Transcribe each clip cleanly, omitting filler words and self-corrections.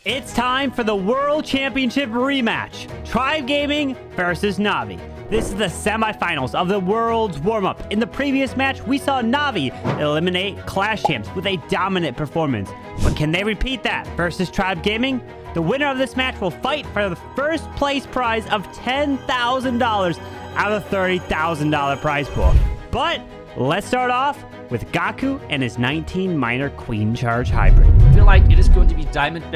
It's time for the World Championship rematch. Tribe Gaming versus Navi. This is the semifinals of the Worlds Warmup. In the previous match, we saw Navi eliminate Clash Champs with a dominant performance. But can they repeat that versus Tribe Gaming? The winner of this match will fight for the first place prize of $10,000 out of the $30,000 prize pool. But let's start off with GAKU and his 19 minor Queen Charge hybrid. I feel like it is going to be diamond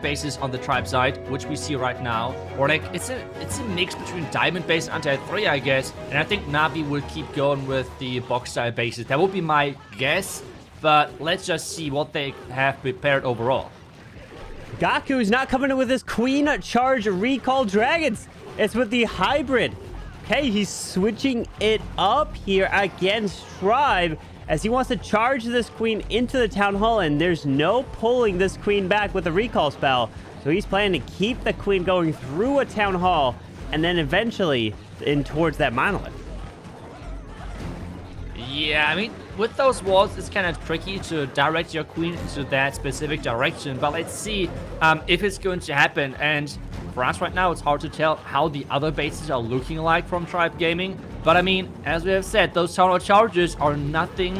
bases on the tribe side, which we see right now. Or like it's a mix between diamond base and anti-3, I guess. And I think Navi will keep going with the box style bases. That would be my guess. But let's just see what they have prepared overall. GAKU is not coming in with his Queen Charge Recall Dragons. It's with the hybrid. Okay, he's switching it up here against Tribe, as he wants to charge this queen into the town hall, and there's no pulling this queen back with the recall spell. So he's planning to keep the queen going through a town hall and then eventually in towards that monolith. Yeah, I mean, with those walls, it's kind of tricky to direct your queen into that specific direction. But let's see if it's going to happen. And for us right now, it's hard to tell how the other bases are looking like from Tribe Gaming. But I mean, as we have said, those town hall charges are nothing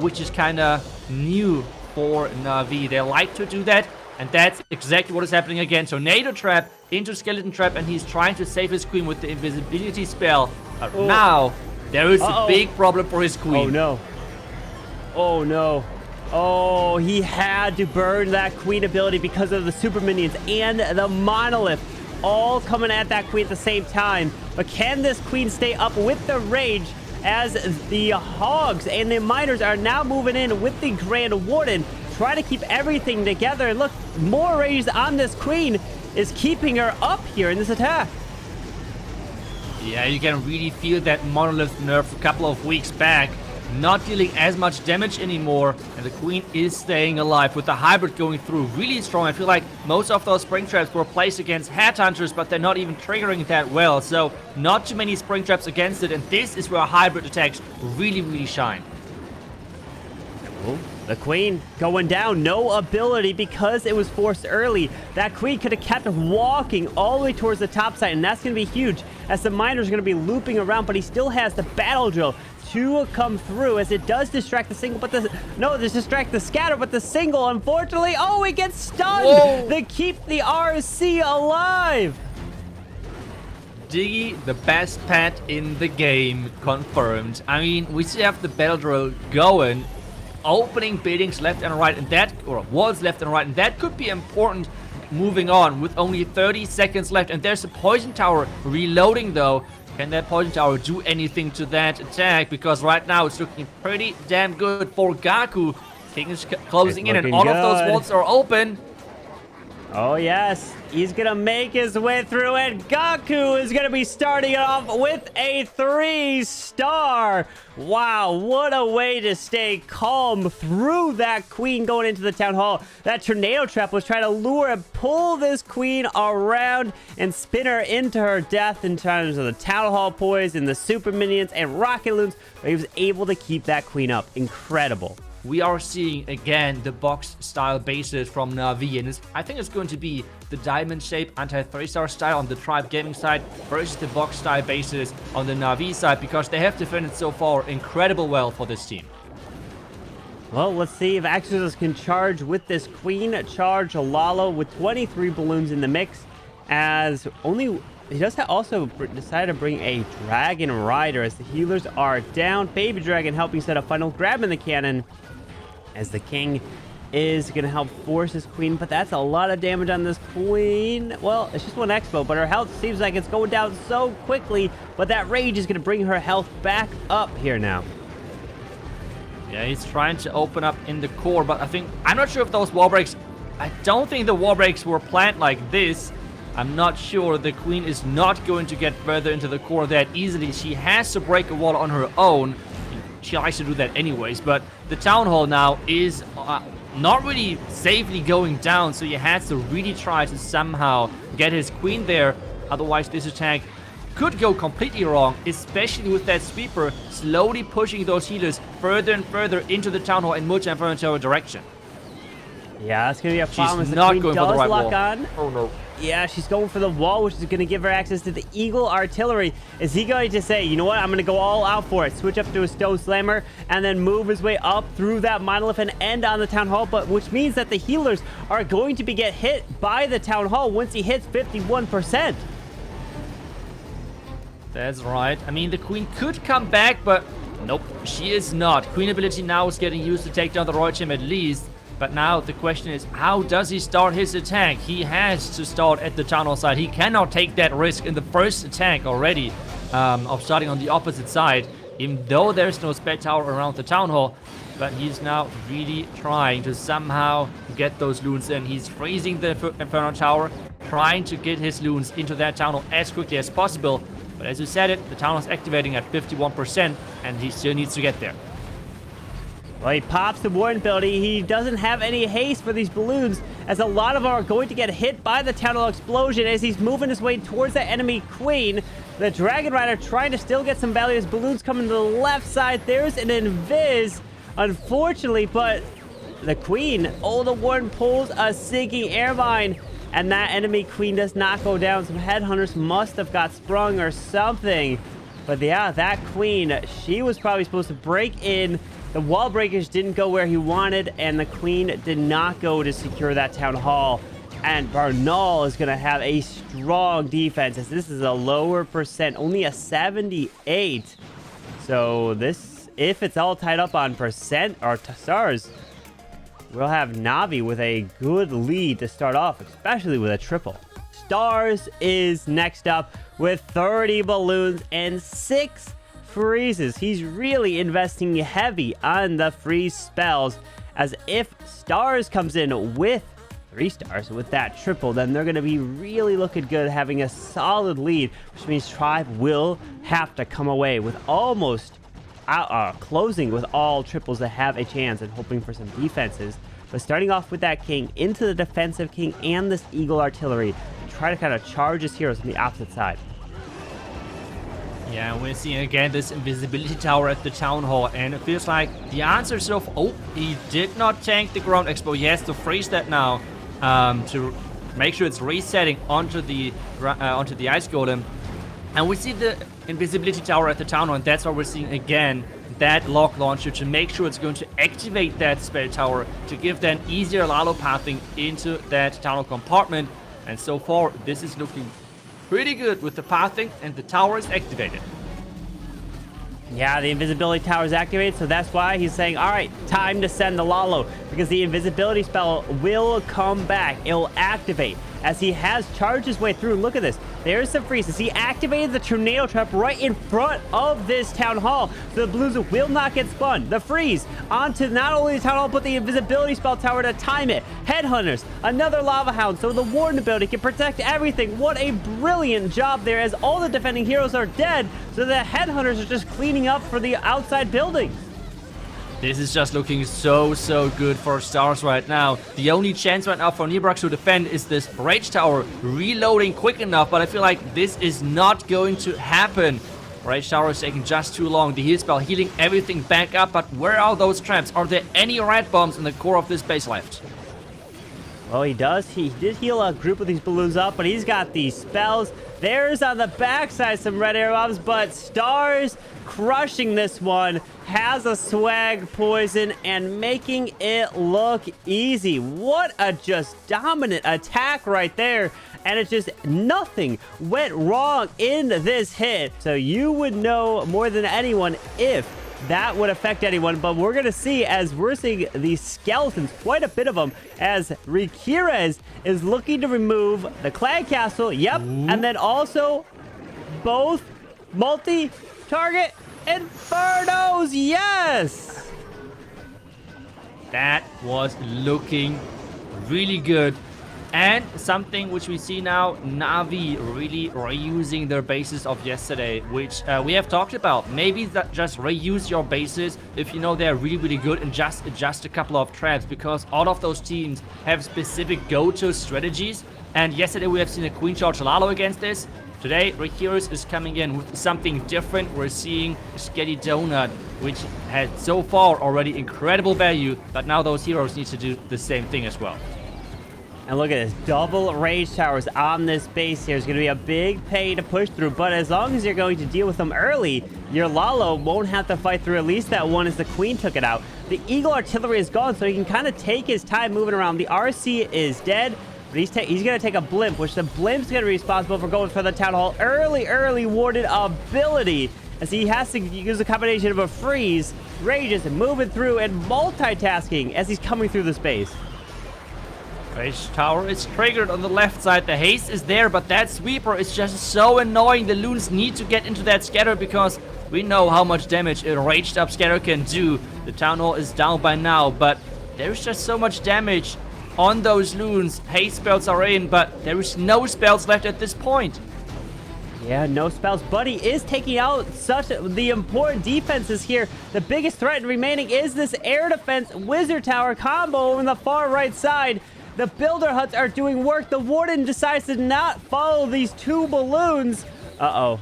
which is kind of new for Navi. They like to do that, and that's exactly what is happening again. Tornado Trap into Skeleton Trap, and he's trying to save his queen with the invisibility spell. But now, there is a big problem for his queen. Oh no. Oh no. Oh, he had to burn that queen ability because of the super minions and the monolith all coming at that queen at the same time. But can this queen stay up with the rage as the hogs and the miners are now moving in with the Grand Warden, trying to keep everything together? And look, more rage on this queen is keeping her up here in this attack. Yeah, you can really feel that monolith nerf a couple of weeks back. Not dealing as much damage anymore, and the queen is staying alive with the hybrid going through really strong. I feel like most of those spring traps were placed against headhunters, but they're not even triggering that well, so not too many spring traps against it, and this is where hybrid attacks really shine. Oh, the queen going down, no ability because it was forced early. That queen could have kept walking all the way towards the top side, and that's going to be huge as the miners are going to be looping around, but he still has the battle drill to come through, as it does distract the single, but this distract the scatter, but the single, unfortunately, oh, it gets stunned. Whoa. They keep the RC alive. Diggy, the best pet in the game, confirmed. I mean, we still have the battle drill going, opening buildings left and right, and that, or walls left and right, and that could be important moving on with only 30 seconds left. And there's a poison tower reloading though. Can that poison tower do anything to that attack? Because right now it's looking pretty damn good for GAKU. King is closing in, and all of those walls are open. Oh yes, he's gonna make his way through, and GAKU is gonna be starting off with a 3-star. Wow, what a way to stay calm through that queen going into the town hall. That tornado trap was trying to lure and pull this queen around and spin her into her death in terms of the town hall poison, the super minions, and rocket loons. But he was able to keep that queen up. Incredible. We are seeing again the box style bases from Navi, and I think it's going to be the diamond shape anti-3-star style on the Tribe Gaming side versus the box style bases on the Navi side, because they have defended so far incredible well for this team. Well, let's see if Excosist can charge with this Queen Charge Lalo with 23 balloons in the mix, as only he does also decide to bring a Dragon Rider as the healers are down. Baby Dragon helping set up final, grabbing the cannon as the king is going to help force his queen, but that's a lot of damage on this queen. Well, it's just one expo, but her health seems like it's going down so quickly, but that rage is going to bring her health back up here now. Yeah, he's trying to open up in the core, but I'm not sure if those wall breaks, I don't think the wall breaks were planned like this. I'm not sure. The queen is not going to get further into the core that easily. She has to break a wall on her own. She likes to do that anyways, but the town hall now is not really safely going down, so he has to really try to somehow get his queen there. Otherwise, this attack could go completely wrong, especially with that sweeper slowly pushing those healers further and further into the town hall in multi-inflammatory direction. Yeah, that's going to be a problem. She's as the not queen going for the does right lock wall. on. Oh, no. Yeah, she's going for the wall, which is going to give her access to the Eagle Artillery. Is he going to say, you know what, I'm going to go all out for it, switch up to a Stone Slammer, and then move his way up through that Monolith and end on the Town Hall, but which means that the healers are going to get hit by the Town Hall once he hits 51%. That's right. I mean, the queen could come back, but nope, she is not. Queen ability now is getting used to take down the Royal Gem at least. But now the question is, how does he start his attack? He has to start at the Town Hall side. He cannot take that risk in the first attack already of starting on the opposite side, even though there's no spell tower around the Town Hall. But he's now really trying to somehow get those loons in. He's freezing the Inferno Tower, trying to get his loons into that Town Hall as quickly as possible. But as you said it, the Town Hall is activating at 51%, and he still needs to get there. Well, he pops the Warden ability. He doesn't have any haste for these balloons, as a lot of them are going to get hit by the Town Hall explosion as he's moving his way towards the enemy queen. The Dragon Rider trying to still get some value as balloons coming to the left side. There's an invis, unfortunately, but the queen, oh, the Warden pulls a sinking air mine, and that enemy queen does not go down. Some headhunters must have got sprung or something. But yeah, that queen, she was probably supposed to break in. The wall breakers didn't go where he wanted, and the queen did not go to secure that Town Hall. And Bernaul is going to have a strong defense, as this is a lower percent, only a 78. So this, if it's all tied up on percent or stars, we'll have Navi with a good lead to start off, especially with a triple. Stars is next up with 30 balloons and 6 freezes. He's really investing heavy on the freeze spells, as if Stars comes in with 3 stars with that triple, then they're going to be really looking good, having a solid lead, which means Tribe will have to come away with almost closing with all triples to have a chance and hoping for some defenses. But starting off with that king into the defensive king and this Eagle Artillery, try to kind of charge his heroes on the opposite side. Yeah, we're seeing again this invisibility tower at the Town Hall, and it feels like the answer is so... Oh, he did not tank the ground expo. He has to freeze that now to make sure it's resetting onto the ice golem. And we see the invisibility tower at the Town Hall, and that's why we're seeing again that lock launcher to make sure it's going to activate that spell tower to give them easier Lalo pathing into that Town Hall compartment. And so far, this is looking pretty good with the pathing, and the tower is activated. Yeah, the invisibility tower is activated, so that's why he's saying, all right, time to send the Lalo, because the invisibility spell will come back. It'll activate as he has charged his way through. Look at this. There's some freezes. He activated the tornado trap right in front of this Town Hall, so the balloons will not get spun. The freeze onto not only the Town Hall, but the invisibility spell tower to time it. Headhunters, another Lava Hound, so the Warden ability can protect everything. What a brilliant job there, as all the defending heroes are dead, so the Headhunters are just cleaning up for the outside buildings. This is just looking so good for Stars right now. The only chance right now for Nebrax to defend is this Rage Tower reloading quick enough, but I feel like this is not going to happen. Rage Tower is taking just too long. The heal spell healing everything back up, but where are those traps? Are there any rat bombs in the core of this base left? Well, he does. He did heal a group of these balloons up, but he's got these spells. There's on the backside some red air bombs, but Stars crushing this one, has a swag poison and making it look easy. What a just dominant attack right there. And it's just nothing went wrong in this hit. So you would know more than anyone if that would affect anyone, but we're going to see, as we're seeing these skeletons, quite a bit of them, as Riqirez is looking to remove the Clan Castle, yep, and then also both multi-target Infernos, yes! That was looking really good And something which we see now, Navi really reusing their bases of yesterday, which we have talked about. Maybe that just reuse your bases if you know they're really, really good and just adjust a couple of traps, because all of those teams have specific go-to strategies. And yesterday we have seen a Queen Charge Lalo against this. Today, Riqirez is coming in with something different. We're seeing Skelly Donut, which had so far already incredible value, but now those heroes need to do the same thing as well. And look at this, double rage towers on this base here is going to be a big pay to push through, but as long as you're going to deal with them early, your Lalo won't have to fight through at least that one as the Queen took it out. The Eagle artillery is gone, so he can kind of take his time moving around. The RC is dead, but he's going to take a Blimp, which the Blimp's going to be responsible for going for the Town Hall. Early warded ability, as he has to use a combination of a freeze, rages, and moving through, and multitasking as he's coming through the space. Rage Tower is triggered on the left side. The haste is there, but that sweeper is just so annoying. The loons need to get into that scatter because we know how much damage a raged up scatter can do. The Town Hall is down by now, but there's just so much damage on those loons. Haste spells are in, but there is no spells left at this point. Yeah, no spells, but he is taking out such the important defenses here. The biggest threat remaining is this air defense Wizard Tower combo on the far right side. The builder huts are doing work. The Warden decides to not follow these two balloons. Uh-oh.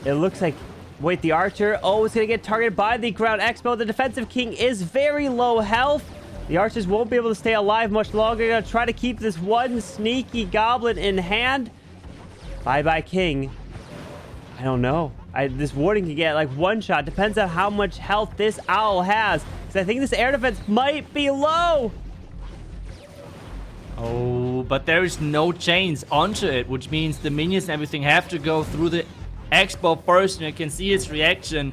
It looks like... Wait, the Archer. Oh, it's going to get targeted by the Ground Expo. The Defensive King is very low health. The Archers won't be able to stay alive much longer. They're going to try to keep this one sneaky Goblin in hand. Bye-bye, King. I don't know. This Warden can get like one shot. Depends on how much health this Owl has. Because I think this air defense might be low. Oh, but there is no chains onto it, which means the minions and everything have to go through the Expo first, and you can see its reaction.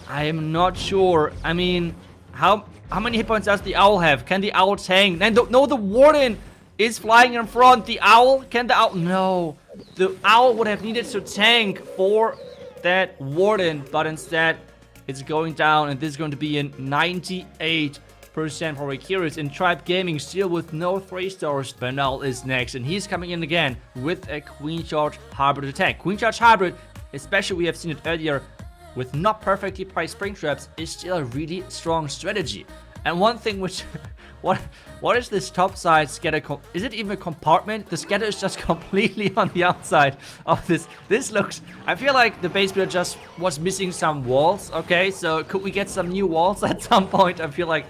I am not sure. I mean, how many hit points does the Owl have? Can the Owl tank? And no, the Warden is flying in front. The Owl, can the Owl? No. The Owl would have needed to tank for that Warden, but instead it's going down, and this is going to be in 98% for Riqirez. In Tribe Gaming, still with no 3 stars. Bernaul is next, and he's coming in again with a Queen Charge Hybrid attack. Queen Charge Hybrid, especially we have seen it earlier, with not perfectly priced spring traps, is still a really strong strategy. And one thing which... What is this top side scatter? Is it even a compartment? The scatter is just completely on the outside of this. This looks... I feel like the base builder just was missing some walls. Okay, so could we get some new walls at some point? I feel like...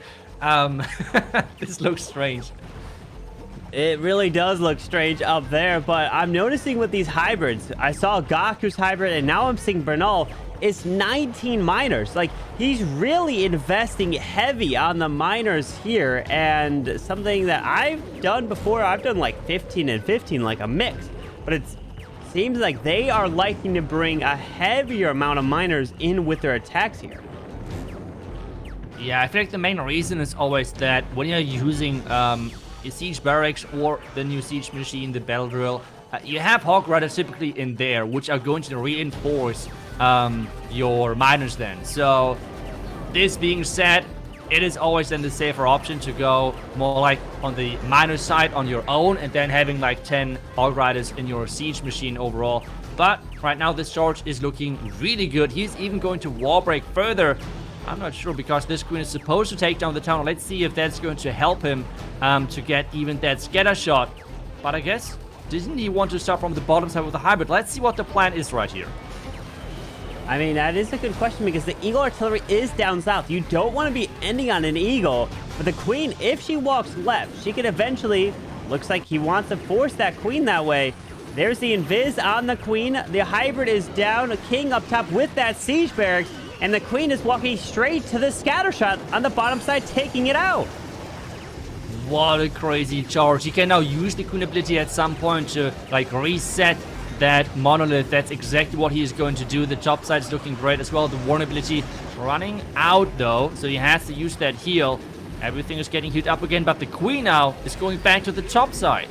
this looks strange. It really does look strange up there, but I'm noticing with these hybrids, I saw GAKU's hybrid, and now I'm seeing Bernaul. It's 19 miners. Like, he's really investing heavy on the miners here, and something that I've done before, I've done like 15 and 15, like a mix, but it seems like they are liking to bring a heavier amount of miners in with their attacks here. Yeah, I feel like the main reason is always that when you're using a siege barracks or the new siege machine, the battle drill, you have Hog Riders typically in there, which are going to reinforce your miners then. So this being said, it is always then the safer option to go more like on the miner side on your own, and then having like 10 Hog Riders in your siege machine overall. But right now this charge is looking really good. He's even going to wall break further. I'm not sure, because this Queen is supposed to take down the town. Let's see if that's going to help him to get even that scatter shot. But I guess, didn't he want to start from the bottom side with the hybrid? Let's see what the plan is right here. I mean, that is a good question, because the Eagle artillery is down south. You don't want to be ending on an Eagle, but the Queen, if she walks left, she could eventually... Looks like he wants to force that Queen that way. There's the Invis on the Queen. The hybrid is down. A King up top with that siege barracks. And the Queen is walking straight to the scatter shot on the bottom side, taking it out. What a crazy charge. He can now use the Queen ability at some point to like reset that monolith. That's exactly what he is going to do. The top side is looking great as well. The Warn ability running out though, so he has to use that heal. Everything is getting healed up again, but the Queen now is going back to the top side.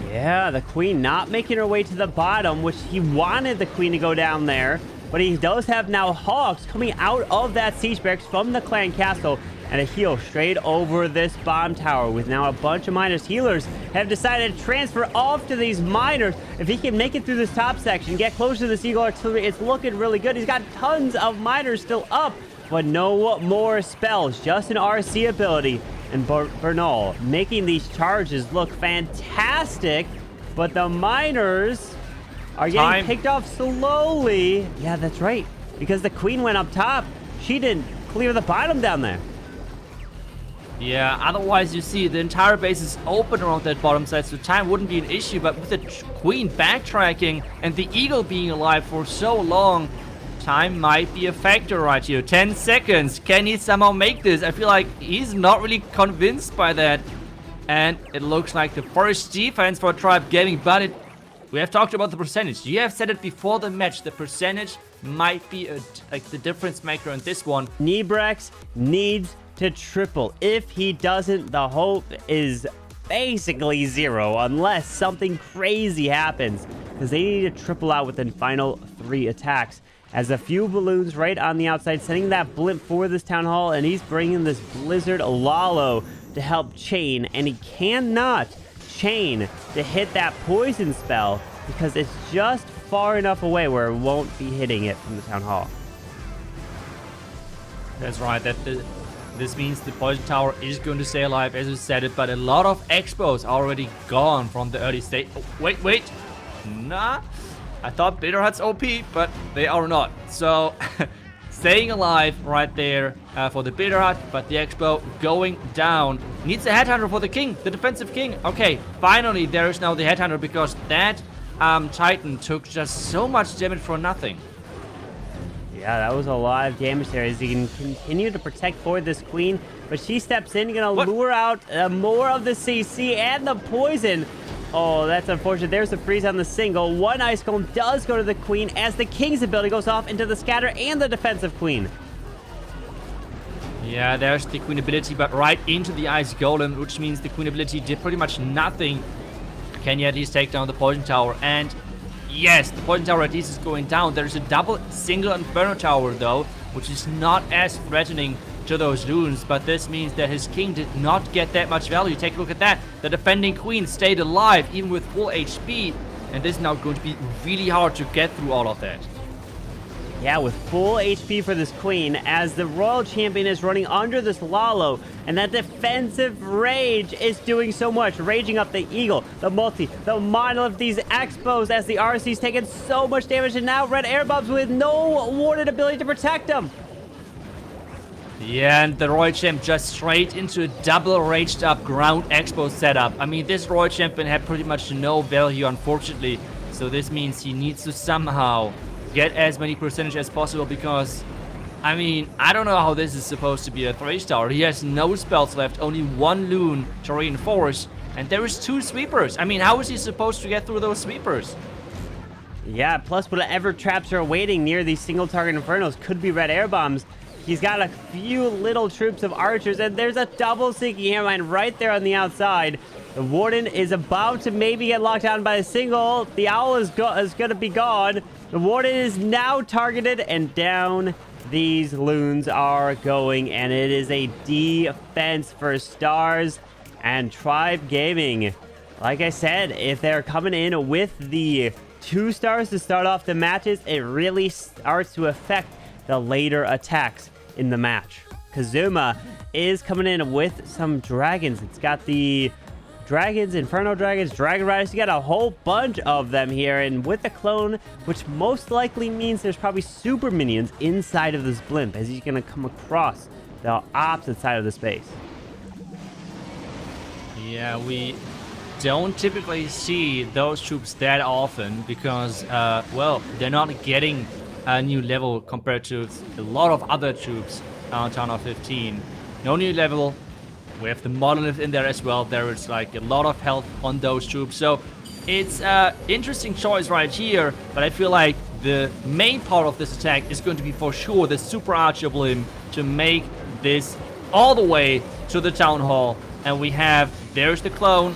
Yeah, the Queen not making her way to the bottom, which he wanted the Queen to go down there. But he does have now Hogs coming out of that siege barracks from the clan castle. and a heal straight over this bomb tower with now a bunch of miners. Healers have decided to transfer off to these miners. If he can make it through this top section, get closer to this Eagle Artillery, it's looking really good. He's got tons of miners still up, but no more spells, just an RC ability. And Bernaul making these charges look fantastic, but the miners are getting picked off slowly. Yeah, that's right, because the queen went up top. She didn't clear the bottom down there. Yeah, otherwise you see the entire base is open around that bottom side, so time wouldn't be an issue, but with the queen backtracking and the eagle being alive for so long, time might be a factor right here. 10 seconds. Can he somehow make this? I feel like he's not really convinced by that. And it looks like the first defense for Tribe Gaming, but we have talked about the percentage. You have said it before the match. The percentage might be like the difference maker in this one. Nebrax needs to triple. If he doesn't, the hope is basically zero unless something crazy happens, because they need to triple out within final 3 attacks. As a few balloons right on the outside, sending that blimp for this town hall, and he's bringing this Blizzard Lalo to help chain, and he cannot chain to hit that poison spell because it's just far enough away where it won't be hitting it from the town hall. That's right. This means the poison tower is going to stay alive, as you said it, but a lot of expos are already gone from the early stage. Oh, wait. Nah. I thought Bitter Hut's OP, but they are not. So, staying alive right there for the Bitter Hut, but the Expo going down. Needs a Headhunter for the King, the defensive King. Okay, finally there is now the Headhunter, because that Titan took just so much damage for nothing. Yeah, that was a lot of damage there as he can continue to protect for this queen, but she steps in, gonna lure out more of the CC and the poison. Oh, that's unfortunate. There's a freeze on the single. One ice golem does go to the queen as the king's ability goes off into the scatter and the defensive queen. Yeah, there's the queen ability, but right into the ice golem, which means the queen ability did pretty much nothing. Can you at least take down the poison tower? And yes, the poison tower at least is going down. There's a double single inferno tower though, which is not as threatening to those runes, but this means that his king did not get that much value. Take a look at that. The defending queen stayed alive even with full HP, and this is now going to be really hard to get through all of that. Yeah, with full HP for this queen, as the royal champion is running under this Lalo, and that defensive rage is doing so much, raging up the eagle, the multi, the monolith, these expos as the RC's taking so much damage, and now red air bombs with no warded ability to protect them. Yeah, and the Royal Champ just straight into a double raged up ground expo setup. I mean, this Royal Champion had pretty much no value, unfortunately. So this means he needs to somehow get as many percentage as possible, because, I mean, I don't know how this is supposed to be a 3-star. He has no spells left, only 1 loon to reinforce, and there is 2 sweepers. I mean, how is he supposed to get through those sweepers? Yeah, plus whatever traps are waiting near these single target infernos could be red air bombs. He's got a few little troops of archers, and there's a double sinking airmine right there on the outside. The warden is about to maybe get locked down by a single. The owl is going to be gone. The warden is now targeted, and down these loons are going, and it is a defense for stars and Tribe Gaming. Like I said, if they're coming in with the 2 stars to start off the matches, it really starts to affect the later attacks in the match. Kazuma is coming in with some dragons. It's got the dragons, inferno dragons, dragon riders. You got a whole bunch of them here, and with the clone, which most likely means there's probably super minions inside of this blimp as he's gonna come across the opposite side of the space. Yeah, we don't typically see those troops that often because, well, they're not getting a new level compared to a lot of other troops on Town of 15. No new level. We have the monolith in there as well. There is like a lot of health on those troops. So it's an interesting choice right here, but I feel like the main part of this attack is going to be for sure the Super Archer Blimp to make this all the way to the Town Hall. And we have, there's the clone.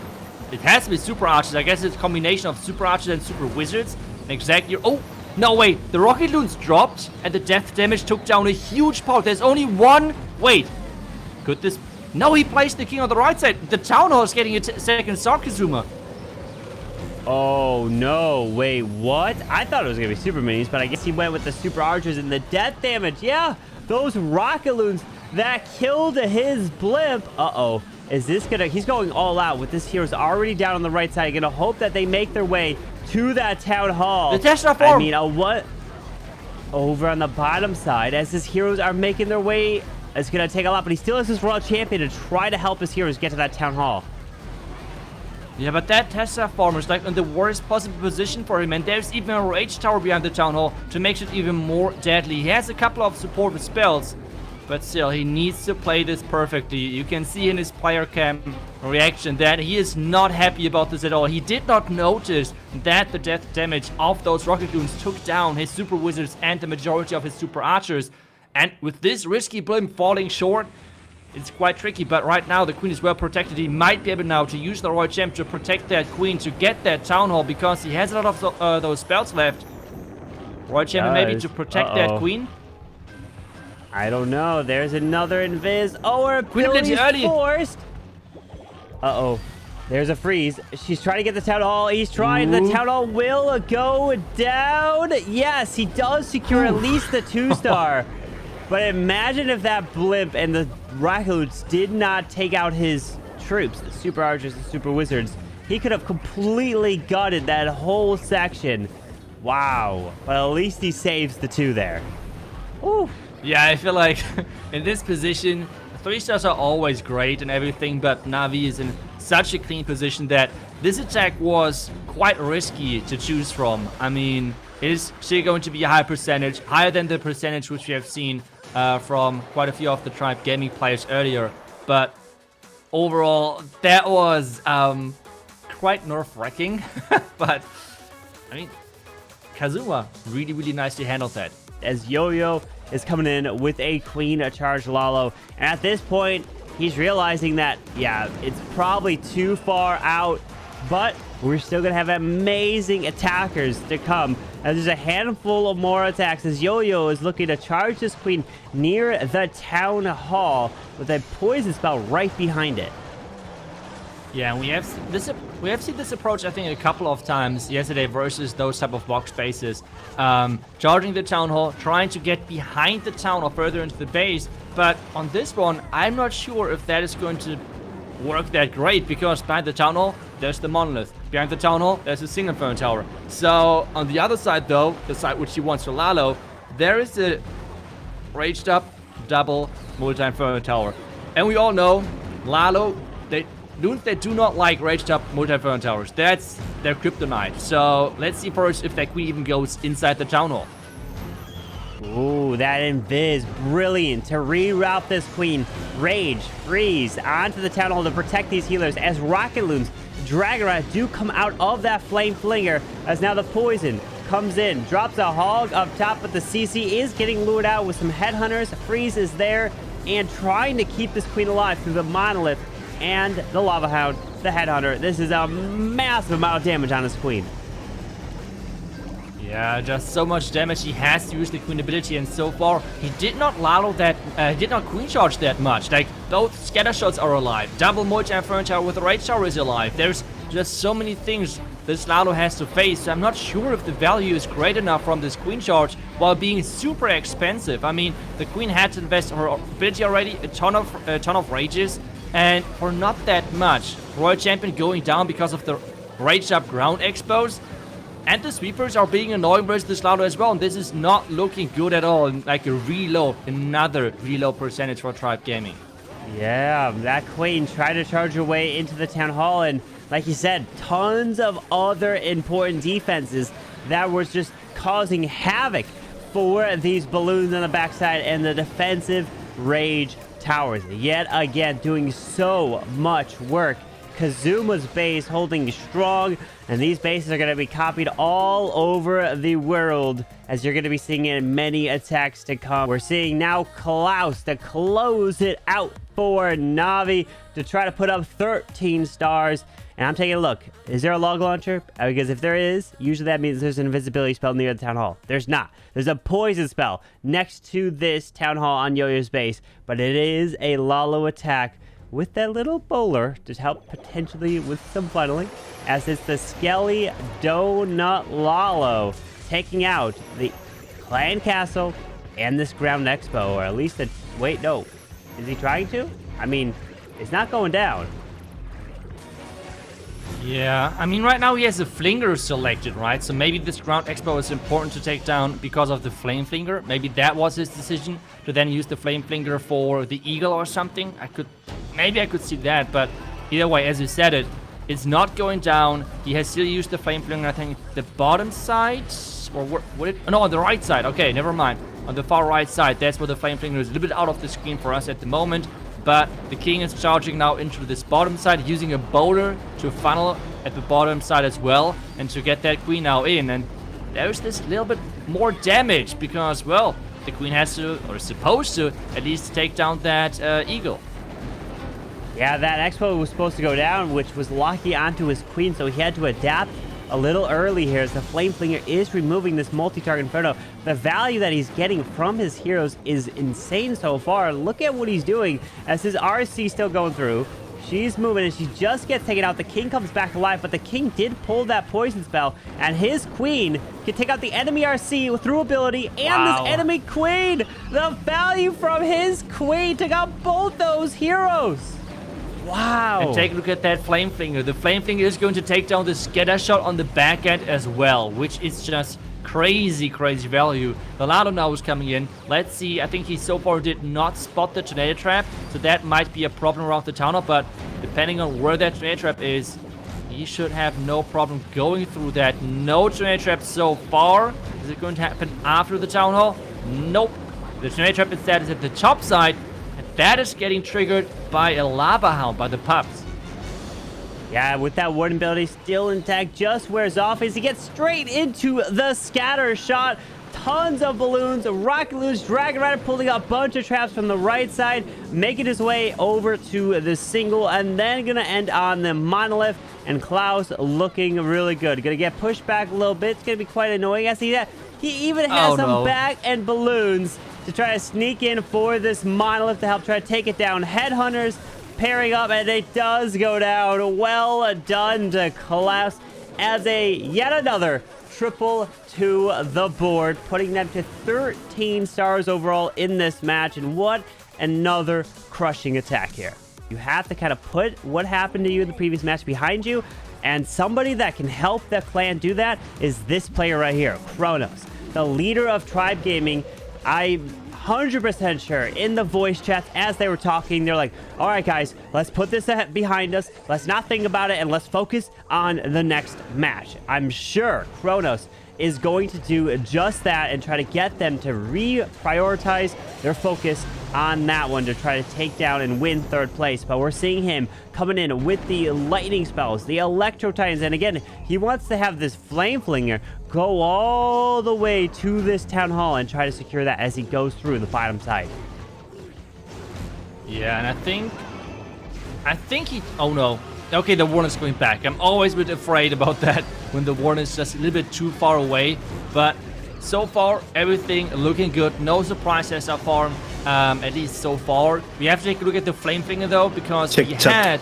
It has to be Super Archers. I guess it's a combination of Super Archers and Super Wizards. Exactly. Oh! No, wait, the rocket loons dropped and the death damage took down a huge part. There's only one. Wait, Could this... No, he placed the king on the right side. The Town Hall is getting a second stock, Kazuma. Oh, no. Wait, what? I thought it was going to be super minis, but I guess he went with the super archers and the death damage. Yeah, those rocket loons that killed his blimp. Uh-oh. Is this going to... He's going all out with this hero's already down on the right side. Going to hope that they make their way to that town hall. The Tesla form. I mean, what? Over on the bottom side, as his heroes are making their way, it's going to take a lot, but he still has his Royal Champion to try to help his heroes get to that town hall. Yeah, but that Tesla farmer is like in the worst possible position for him, and there's even a Rage Tower behind the Town Hall to make it even more deadly. He has a couple of support with spells, but still, he needs to play this perfectly. You can see in his player cam reaction that he is not happy about this at all. He did not notice that the death damage of those rocket goons took down his super wizards and the majority of his super archers. And with this risky blimp falling short, it's quite tricky, but right now the queen is well protected. He might be able now to use the Royal Champ to protect that queen, to get that Town Hall, because he has a lot of those spells left. Royal Champion maybe to protect that queen. I don't know. There's another invis. Oh, her ability is forced. Uh-oh. There's a freeze. She's trying to get the Town Hall. He's trying. The Town Hall will go down. Yes, he does secure at least the 2-star. But imagine if that blimp and the Rockets did not take out his troops, the super archers and super wizards. He could have completely gutted that whole section. Wow. But at least he saves the 2 there. Ooh. Yeah, I feel like in this position, 3-stars are always great and everything, but Navi is in such a clean position that this attack was quite risky to choose from. I mean, it is still going to be a high percentage, higher than the percentage which we have seen from quite a few of the Tribe Gaming players earlier. But overall, that was quite nerve-wracking. But, I mean, Kazuma really, really nicely handled that. As Jojo is coming in with a queen, a charge Lalo. And at this point, he's realizing that, yeah, it's probably too far out, but we're still going to have amazing attackers to come. And there's a handful of more attacks as Jojo is looking to charge this queen near the town hall with a poison spell right behind it. Yeah, we have seen this approach, I think, a couple of times yesterday versus those type of box bases. Charging the town hall, trying to get behind the town or further into the base. But on this one, I'm not sure if that is going to work that great, because behind the town hall, there's the monolith. Behind the town hall, there's a single inferno tower. So on the other side, though, the side which he wants for Lalo, there is a raged up double multi-inferno tower. And we all know Lalo, they do not like raged up multi-inferno towers. That's their kryptonite. So let's see first if that queen even goes inside the town hall. Ooh, that invis, brilliant to reroute this queen. Rage, freeze, onto the town hall to protect these healers as rocket loons, Dragonite do come out of that flame flinger as now the poison comes in, drops a hog up top, but the CC is getting lured out with some headhunters. Freeze is there and trying to keep this queen alive through the monolith and the lava hound, the headhunter. This is a massive amount of damage on this queen. Yeah, just so much damage. He has to use the queen ability, and so far he did not Lalo that, did not queen charge that much. Like, both scatter shots are alive, double multi-inferno tower with a rage tower is alive. There's just so many things this Lalo has to face. So I'm not sure if the value is great enough from this queen charge while being super expensive. I mean, the queen had to invest her ability already, a ton of rages, and for not that much, Royal Champion going down because of the rage up ground expos. And the sweepers are being annoying versus this Lalo as well, and this is not looking good at all. Like a reload, another reload percentage for Tribe Gaming. Yeah, that queen tried to charge her way into the town hall, and like you said, tons of other important defenses that were just causing havoc for these balloons on the backside and the defensive rage towers. Yet again, doing so much work. Kazuma's base holding strong, and these bases are going to be copied all over the world, as you're going to be seeing it in many attacks to come. We're seeing now Klaus to close it out for Navi to try to put up 13 stars. And I'm taking a look. Is there a log launcher? Because if there is, usually that means there's an invisibility spell near the town hall. There's not. There's a poison spell next to this town hall on Yo-Yo's base, but it is a Lalo attack with that little bowler to help potentially with some funneling, as it's the Skelly Donut Lalo taking out the Clan Castle and this Ground Expo, or at least a... Wait, no. Is he trying to? I mean, it's not going down. Yeah, I mean, right now he has a Flinger selected, right? So maybe this Ground Expo is important to take down because of the Flame Flinger. Maybe that was his decision to then use the Flame Flinger for the Eagle or something. Maybe I could see that, but either way, as you said it, it's not going down. He has still used the Flame Flinger, I think, the bottom side, or would it? No, on the right side. Okay, never mind. On the far right side, that's where the Flame Flinger is a little bit out of the screen for us at the moment. But the king is charging now into this bottom side, using a boulder to funnel at the bottom side as well, and to get that queen now in. And there's this little bit more damage because, well, the queen has to, or is supposed to, at least take down that eagle. Yeah, that Expo was supposed to go down, which was locking onto his queen, so he had to adapt a little early here as the Flame Flinger is removing this multi-target Inferno. The value that he's getting from his heroes is insane so far. Look at what he's doing as his RC still going through. She's moving and she just gets taken out. The king comes back alive, but the king did pull that poison spell, and his queen can take out the enemy RC through ability and this enemy queen. The value from his queen took out both those heroes. Wow. And take a look at that Flame Flinger. The Flame Flinger is going to take down the scatter shot on the back end as well, which is just crazy, crazy value. The Lalo now is coming in. Let's see. I think he so far did not spot the tornado trap, so that might be a problem around the town hall, but depending on where that tornado trap is, he should have no problem going through that. No tornado trap so far. Is it going to happen after the town hall? Nope. The tornado trap instead is at the top side. That is getting triggered by a Lava Hound, by the pups. Yeah, with that warden ability still intact, just wears off as he gets straight into the scatter shot. Tons of balloons, Rocket Loose, Dragon Rider pulling a bunch of traps from the right side, making his way over to the single, and then gonna end on the monolith. And Klaus looking really good. Gonna get pushed back a little bit. It's gonna be quite annoying. I see that he even has some back and balloons to try to sneak in for this monolith to help try to take it down. Headhunters pairing up, and it does go down. Well done to Klaus as yet another triple to the board, putting them to 13 stars overall in this match. And what another crushing attack here. You have to kind of put what happened to you in the previous match behind you, and somebody that can help the clan do that is this player right here, Cronos, the leader of Tribe Gaming. I'm 100% sure in the voice chats as they were talking, they're like, all right, guys, let's put this behind us. Let's not think about it, and let's focus on the next match. I'm sure Cronos is going to do just that and try to get them to reprioritize their focus on that one to try to take down and win third place. But we're seeing him coming in with the lightning spells, the electro titans, and again, he wants to have this flame flinger go all the way to this town hall and try to secure that as he goes through the bottom side. Yeah, and I think he, oh no. Okay, the warden is going back. I'm always a bit afraid about that when the warden is just a little bit too far away. But so far, everything looking good. No surprises so far, at least so far. We have to take a look at the flame finger though, because we had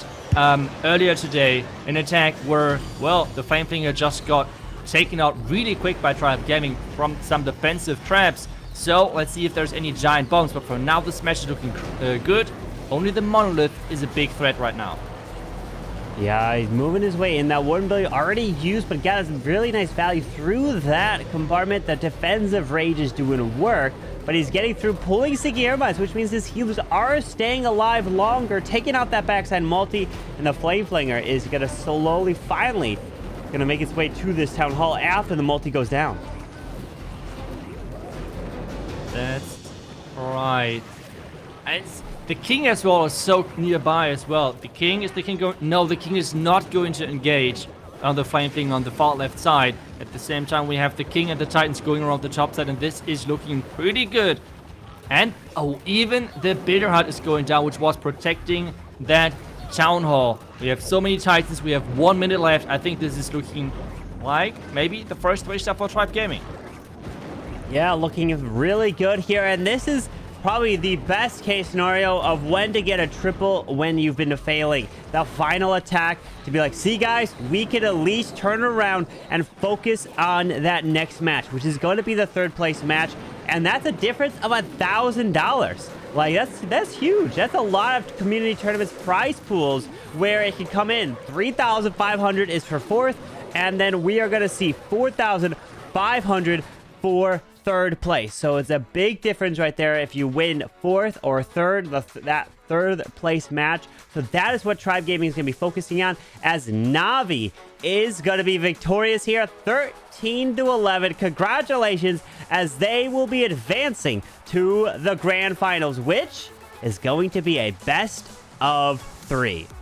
earlier today an attack where, well, the flame finger just got taken out really quick by Tribe Gaming from some defensive traps. So let's see if there's any giant bombs. But for now, this match is looking good. Only the monolith is a big threat right now. Yeah, he's moving his way in. That warden ability already used, but got some really nice value through that compartment. The defensive rage is doing work, but he's getting through, pulling Sigirmas, which means his healers are staying alive longer, taking out that backside multi, and the flame flinger is gonna slowly, finally, gonna make its way to this town hall after the multi goes down. That's right. The king as well is so nearby as well. The king going? No, the king is not going to engage on the flame thing on the far left side. At the same time, we have the king and the titans going around the top side, and this is looking pretty good. And, oh, even the bitter hut is going down, which was protecting that town hall. We have so many titans. We have 1 minute left. I think this is looking like maybe the first race stop for Tribe Gaming. Yeah, looking really good here. And this is probably the best case scenario of when to get a triple when you've been failing. The final attack to be like, see guys, we can at least turn around and focus on that next match, which is going to be the 3rd place match. And that's a difference of $1,000. Like, that's huge. That's a lot of community tournaments prize pools where it can come in. 3,500 is for 4th, and then we are going to see 4,500 for 3rd place. So it's a big difference right there if you win 4th or 3rd, that 3rd place match. So that is what Tribe Gaming is going to be focusing on, as Navi is going to be victorious here, 13-11. Congratulations, as they will be advancing to the grand finals, which is going to be a best of 3.